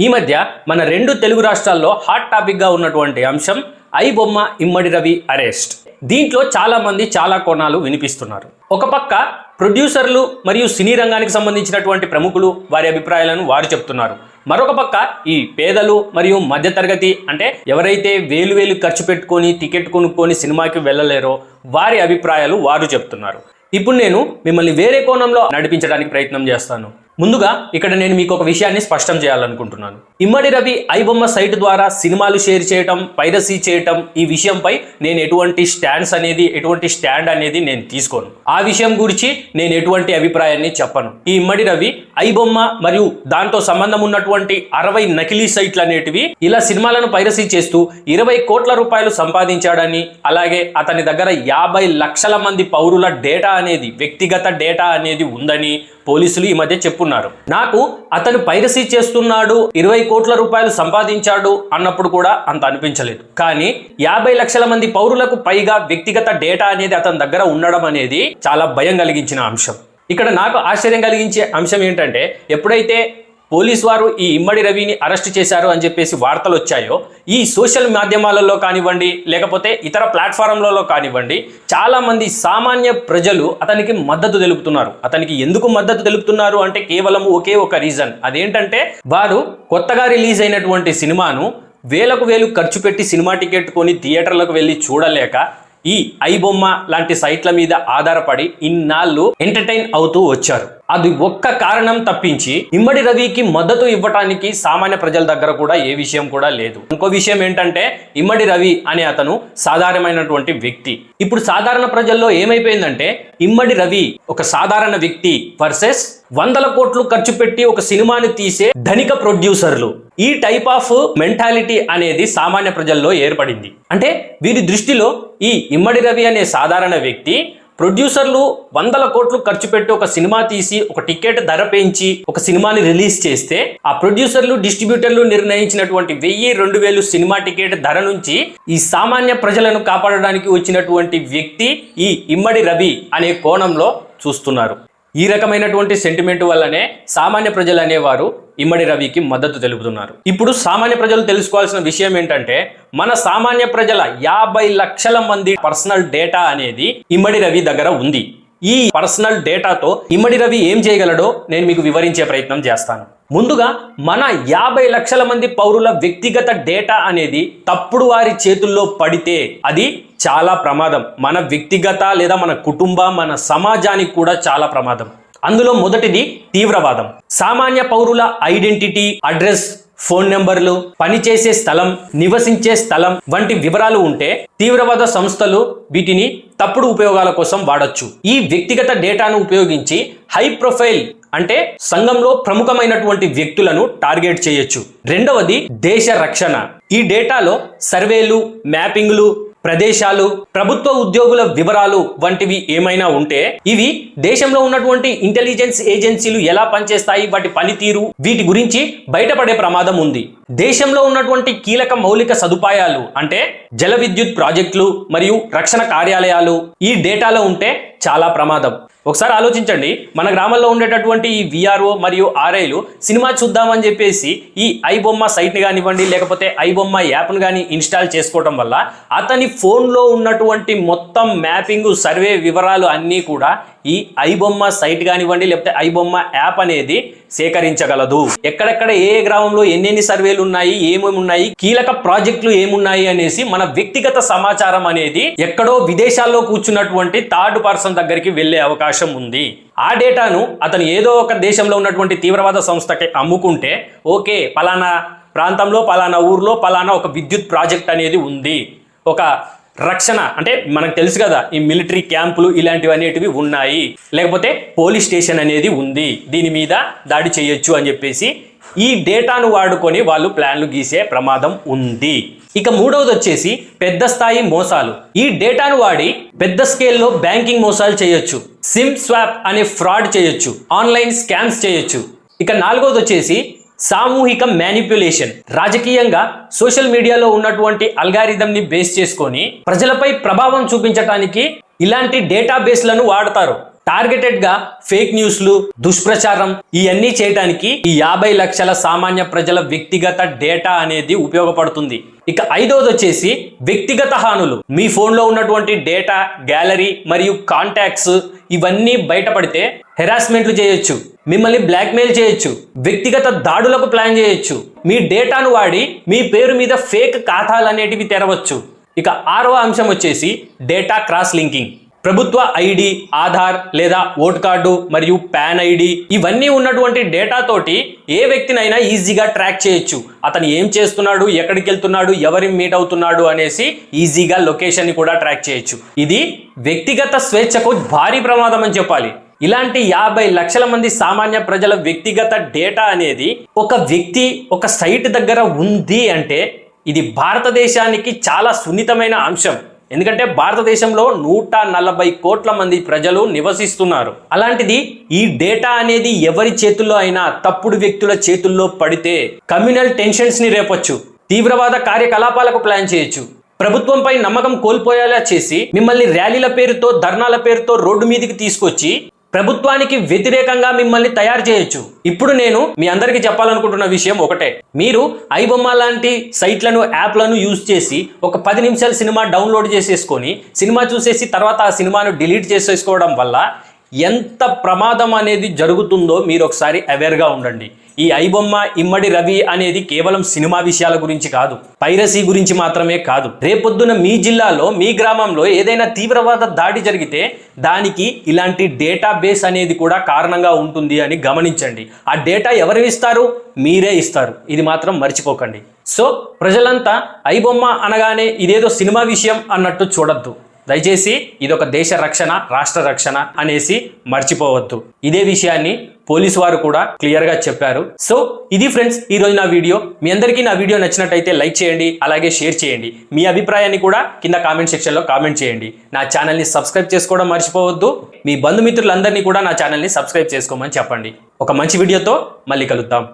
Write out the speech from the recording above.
ఈ మధ్య మన రెండు తెలుగు రాష్ట్రాల్లో హాట్ టాపిక్ గా ఉన్నటువంటి అంశం ఐబొమ్మ ఇమ్మడి రవి అరెస్ట్. దీంట్లో చాలా మంది చాలా కోణాలు వినిపిస్తున్నారు. ఒక పక్క ప్రొడ్యూసర్లు మరియు సినీ రంగానికి సంబంధించినటువంటి ప్రముఖులు వారి అభిప్రాయాలను వారు చెప్తున్నారు. మరొక పక్క ఈ పేదలు మరియు మధ్యతరగతి అంటే ఎవరైతే వేలు ఖర్చు పెట్టుకొని టికెట్ కొనుక్కొని సినిమాకి వెళ్ళలేరో వారి అభిప్రాయాలు వారు చెప్తున్నారు. ఇప్పుడు నేను మిమ్మల్ని వేరే కోణంలో నడిపించడానికి ప్రయత్నం చేస్తాను. ముందుగా ఇక్కడ నేను మీకు ఒక విషయాన్ని స్పష్టం చేయాలనుకుంటున్నాను. ఇమ్మడి రవి ఐబొమ్మ సైట్ ద్వారా సినిమాలు షేర్ చేయటం, పైరసీ చేయటం, ఈ విషయంపై నేను ఎటువంటి స్టాండ్ అనేది నేను తీసుకోను. ఆ విషయం గురించి నేను ఎటువంటి అభిప్రాయాన్ని చెప్పను. ఈ ఇమ్మడి రవి ఐబొమ్మ మరియు దాంతో సంబంధం ఉన్నటువంటి 60 నకిలీ సైట్లు అనేటివి ఇలా సినిమాలను పైరసీ చేస్తూ 20 కోట్ల రూపాయలు సంపాదించాడని, అలాగే అతని దగ్గర 50 లక్షల మంది పౌరుల డేటా అనేది, వ్యక్తిగత డేటా అనేది ఉందని పోలీసులు ఈ మధ్య చెప్పున్నారు. నాకు అతను పైరసీ చేస్తున్నాడు, 20 కోట్ల రూపాయలు సంపాదించాడు అన్నప్పుడు కూడా అంత అనిపించలేదు. కానీ 50 లక్షల మంది పౌరులకు పైగా వ్యక్తిగత డేటా అనేది అతని దగ్గర ఉండడం అనేది చాలా భయం కలిగించిన అంశం. ఇక్కడ నాకు ఆశ్చర్యం కలిగించే అంశం ఏంటంటే, ఎప్పుడైతే పోలీసు వారు ఈ ఇమ్మడి రవిని అరెస్ట్ చేశారు అని చెప్పేసి వార్తలు వచ్చాయో, ఈ సోషల్ మాధ్యమాలలో కానివ్వండి, లేకపోతే ఇతర ప్లాట్ఫారంలలో కానివ్వండి, చాలా మంది సామాన్య ప్రజలు అతనికి మద్దతు తెలుపుతున్నారు. అతనికి ఎందుకు మద్దతు తెలుపుతున్నారు అంటే కేవలం ఒకే ఒక రీజన్. అదేంటంటే వారు కొత్తగా రిలీజ్ అయినటువంటి సినిమాను వేలకు ఖర్చు పెట్టి సినిమా టికెట్ కొని థియేటర్లకు వెళ్ళి చూడలేక ఈ ఐబొమ్మ లాంటి సైట్ల మీద ఆధారపడి ఇన్నాళ్ళు ఎంటర్టైన్ అవుతూ వచ్చారు. అది ఒక్క కారణం తప్పించి ఇమ్మడి రవికి మద్దతు ఇవ్వటానికి సామాన్య ప్రజల దగ్గర కూడా ఏ విషయం కూడా లేదు. ఇంకో విషయం ఏంటంటే, ఇమ్మడి రవి అనే అతను సాధారణమైనటువంటి వ్యక్తి. ఇప్పుడు సాధారణ ప్రజల్లో ఏమైపోయిందంటే, ఇమ్మడి రవి ఒక సాధారణ వ్యక్తి వర్సెస్ 100 కోట్లు ఖర్చు పెట్టి ఒక సినిమాని తీసే ధనిక ప్రొడ్యూసర్లు. ఈ టైప్ ఆఫ్ మెంటాలిటీ అనేది సామాన్య ప్రజల్లో ఏర్పడింది. అంటే వీరి దృష్టిలో ఈ ఇమ్మడి రవి అనే సాధారణ వ్యక్తి, ప్రొడ్యూసర్లు 100 కోట్లు ఖర్చు పెట్టి ఒక సినిమా తీసి ఒక టికెట్ ధర పెంచి ఒక సినిమాని రిలీజ్ చేస్తే, ఆ ప్రొడ్యూసర్లు డిస్ట్రిబ్యూటర్లు నిర్ణయించినటువంటి 1000-2000 సినిమా టికెట్ ధర నుంచి ఈ సామాన్య ప్రజలను కాపాడడానికి వచ్చినటువంటి వ్యక్తి ఈ ఇమ్మడి రవి అనే కోణంలో చూస్తున్నారు. ఈ రకమైనటువంటి సెంటిమెంట్ వల్లనే సామాన్య ప్రజలు అనేవారు ఇమ్మడి రవికి మద్దతు తెలుపుతున్నారు. ఇప్పుడు సామాన్య ప్రజలు తెలుసుకోవాల్సిన విషయం ఏంటంటే, మన సామాన్య ప్రజల 50 లక్షల మంది పర్సనల్ డేటా అనేది ఇమ్మడి రవి దగ్గర ఉంది. ఈ పర్సనల్ డేటాతో ఇమ్మడి రవి ఏం చేయగలడో నేను మీకు వివరించే ప్రయత్నం చేస్తాను. ముందుగా మన 50 లక్షల మంది పౌరుల వ్యక్తిగత డేటా అనేది తప్పుడు వారి చేతుల్లో పడితే అది చాలా ప్రమాదం. మన వ్యక్తిగత లేదా మన కుటుంబ, మన సమాజానికి కూడా చాలా ప్రమాదం. అందులో మొదటిది తీవ్రవాదం. సామాన్య పౌరుల ఐడెంటిటీ, అడ్రస్, ఫోన్ నెంబర్లు, పనిచేసే స్థలం, నివసించే స్థలం వంటి వివరాలు ఉంటే తీవ్రవాద సంస్థలు వీటిని తప్పుడు ఉపయోగాల కోసం వాడొచ్చు. ఈ వ్యక్తిగత డేటాను ఉపయోగించి హై ప్రొఫైల్ అంటే సంఘంలో ప్రముఖమైనటువంటి వ్యక్తులను టార్గెట్ చేయొచ్చు. రెండవది దేశ రక్షణ. ఈ డేటాలో సర్వేలు, మ్యాపింగ్లు, ప్రదేశాలు, ప్రభుత్వ ఉద్యోగుల వివరాలు వంటివి ఏమైనా ఉంటే ఇవి దేశంలో ఉన్నటువంటి ఇంటెలిజెన్స్ ఏజెన్సీలు ఎలా పనిచేస్తాయి, వాటి పనితీరు, వీటి గురించి బయటపడే ప్రమాదం ఉంది. దేశంలో ఉన్నటువంటి కీలక మౌలిక సదుపాయాలు అంటే జల విద్యుత్ ప్రాజెక్టులు మరియు రక్షణ కార్యాలయాలు ఈ డేటాలో ఉంటే చాలా ప్రమాదం. ఒకసారి ఆలోచించండి, మన గ్రామంలో ఉండేటటువంటి ఈ విఆర్ఓ మరియు ఆర్ఐలు సినిమా చూద్దామని చెప్పేసి ఈ ఐబొమ్మ సైట్ని కానివ్వండి, లేకపోతే ఐబొమ్మ యాప్ను కానీ ఇన్స్టాల్ చేసుకోవడం వల్ల అతని ఫోన్లో ఉన్నటువంటి మొత్తం మ్యాపింగ్, సర్వే వివరాలు అన్నీ కూడా ఈ ఐబొమ్మ సైట్ కానివ్వండి, లేకపోతే ఐబొమ్మ యాప్ అనేది సేకరించగలదు. ఎక్కడెక్కడ ఏ గ్రామంలో ఎన్నెన్ని సర్వేలు ఉన్నాయి, ఏమేమి ఉన్నాయి, కీలక ప్రాజెక్టులు ఏమున్నాయి అనేసి మన వ్యక్తిగత సమాచారం అనేది ఎక్కడో విదేశాల్లో కూర్చున్నటువంటి థర్డ్ పర్సన్ దగ్గరికి వెళ్లే అవకాశం ఉంది. ఆ డేటాను అతను ఏదో ఒక దేశంలో ఉన్నటువంటి తీవ్రవాద సంస్థకి అమ్ముకుంటే, ఓకే పలానా ప్రాంతంలో, పలానా ఊర్లో, పలానా ఒక విద్యుత్ ప్రాజెక్ట్ అనేది ఉంది, ఒక రక్షణ అంటే మనకు తెలుసు కదా, ఈ మిలిటరీ క్యాంపులు ఇలాంటివి అనేటివి ఉన్నాయి, లేకపోతే పోలీస్ స్టేషన్ అనేది ఉంది, దీని మీద దాడి చేయొచ్చు అని చెప్పేసి ఈ డేటాను వాడుకొని వాళ్ళు ప్లాన్లు గీసే ప్రమాదం ఉంది. ఇక మూడవది వచ్చేసి పెద్ద స్థాయి మోసాలు. ఈ డేటాను వాడి పెద్ద స్కేల్లో బ్యాంకింగ్ మోసాలు చేయొచ్చు, సిమ్ స్వాప్ అనే ఫ్రాడ్ చేయొచ్చు, ఆన్లైన్ స్కామ్స్ చేయొచ్చు. ఇక నాలుగవది వచ్చేసి సామూహిక మ్యానిప్యులేషన్. రాజకీయంగా సోషల్ మీడియాలో ఉన్నటువంటి అల్గారిథం ని బేస్ చేసుకొని ప్రజలపై ప్రభావం చూపించడానికి ఇలాంటి డేటాబేస్లను వాడతారు. టార్గెటెడ్ గా ఫేక్ న్యూస్లు, దుష్ప్రచారం ఇవన్నీ చేయడానికి ఈ 50 లక్షల సామాన్య ప్రజల వ్యక్తిగత డేటా అనేది ఉపయోగపడుతుంది. ఇక ఐదవది వచ్చేసి వ్యక్తిగత హానులు. మీ ఫోన్లో ఉన్నటువంటి డేటా, గ్యాలరీ మరియు కాంటాక్ట్స్ ఇవన్నీ బయటపడితే హెరాస్మెంట్లు చేయొచ్చు, మిమ్మల్ని బ్లాక్మెయిల్ చేయొచ్చు, వ్యక్తిగత దాడులకు ప్లాన్ చేయొచ్చు, మీ డేటాను వాడి మీ పేరు మీద ఫేక్ ఖాతాలు అనేటివి తెరవచ్చు. ఇక ఆరవ అంశం వచ్చేసి డేటా క్రాస్ లింకింగ్. ప్రభుత్వ ఐడి, ఆధార్ లేదా ఓటు కార్డు మరియు పాన్ ఐడి ఇవన్నీ ఉన్నటువంటి డేటా తోటి ఏ వ్యక్తినైనా ఈజీగా ట్రాక్ చేయొచ్చు. అతను ఏం చేస్తున్నాడు, ఎక్కడికి వెళ్తున్నాడు, ఎవరిని మీట్ అవుతున్నాడు అనేసి ఈజీగా లొకేషన్ ని కూడా ట్రాక్ చేయొచ్చు. ఇది వ్యక్తిగత స్వేచ్ఛకు భారీ ప్రమాదం అని చెప్పాలి. ఇలాంటి 50 లక్షల మంది సామాన్య ప్రజల వ్యక్తిగత డేటా అనేది ఒక వ్యక్తి ఒక సైట్ దగ్గర ఉంది అంటే ఇది భారతదేశానికి చాలా సున్నితమైన అంశం. ఎందుకంటే భారతదేశంలో 140 కోట్ల మంది ప్రజలు నివసిస్తున్నారు. అలాంటిది ఈ డేటా అనేది ఎవరి చేతుల్లో అయినా తప్పుడు వ్యక్తుల చేతుల్లో పడితే కమ్యూనల్ టెన్షన్స్ ని రేపొచ్చు, తీవ్రవాద కార్యకలాపాలకు ప్లాన్ చేయొచ్చు, ప్రభుత్వంపై నమ్మకం కోల్పోయేలా చేసి మిమ్మల్ని ర్యాలీల పేరుతో, ధర్నాల పేరుతో రోడ్డు మీదకి తీసుకొచ్చి ప్రభుత్వానికి వ్యతిరేకంగా మిమ్మల్ని తయారు చేయొచ్చు. ఇప్పుడు నేను మీ అందరికీ చెప్పాలనుకుంటున్న విషయం ఒకటే. మీరు ఐబొమ్మ లాంటి సైట్లను, యాప్లను యూజ్ చేసి ఒక 10 నిమిషాల సినిమా డౌన్లోడ్ చేసేసుకొని సినిమా చూసేసి తర్వాత ఆ సినిమాను డిలీట్ చేసేసుకోవడం వల్ల ఎంత ప్రమాదం అనేది జరుగుతుందో మీరు ఒకసారి అవేర్గా ఉండండి. ఈ ఐబొమ్మ ఇమ్మడి రవి అనేది కేవలం సినిమా విషయాల గురించి కాదు, పైరసీ గురించి మాత్రమే కాదు. రేపొద్దున మీ జిల్లాలో, మీ గ్రామంలో ఏదైనా తీవ్రవాద దాడి జరిగితే దానికి ఇలాంటి డేటా బేస్ అనేది కూడా కారణంగా ఉంటుంది అని గమనించండి. ఆ డేటా ఎవరు ఇస్తారు? మీరే ఇస్తారు. ఇది మాత్రం మర్చిపోకండి. సో ప్రజలంతా ఐబొమ్మ అనగానే ఇదేదో సినిమా విషయం అన్నట్టు చూడొద్దు. దయచేసి ఇదొక దేశ రక్షణ, రాష్ట్ర రక్షణ అనేసి మర్చిపోవద్దు. ఇదే విషయాన్ని పోలీసు వారు కూడా క్లియర్గా చెప్పారు. సో ఇది ఫ్రెండ్స్ ఈరోజు నా వీడియో. మీ అందరికీ నా వీడియో నచ్చినట్టయితే లైక్ చేయండి, అలాగే షేర్ చేయండి. మీ అభిప్రాయాన్ని కూడా కింద కామెంట్ సెక్షన్లో కామెంట్ చేయండి. నా ఛానల్ని సబ్స్క్రైబ్ చేసుకోవడం మర్చిపోవద్దు. మీ బంధుమిత్రులందరినీ కూడా నా ఛానల్ని సబ్స్క్రైబ్ చేసుకోమని చెప్పండి. ఒక మంచి వీడియోతో మళ్ళీ కలుద్దాం.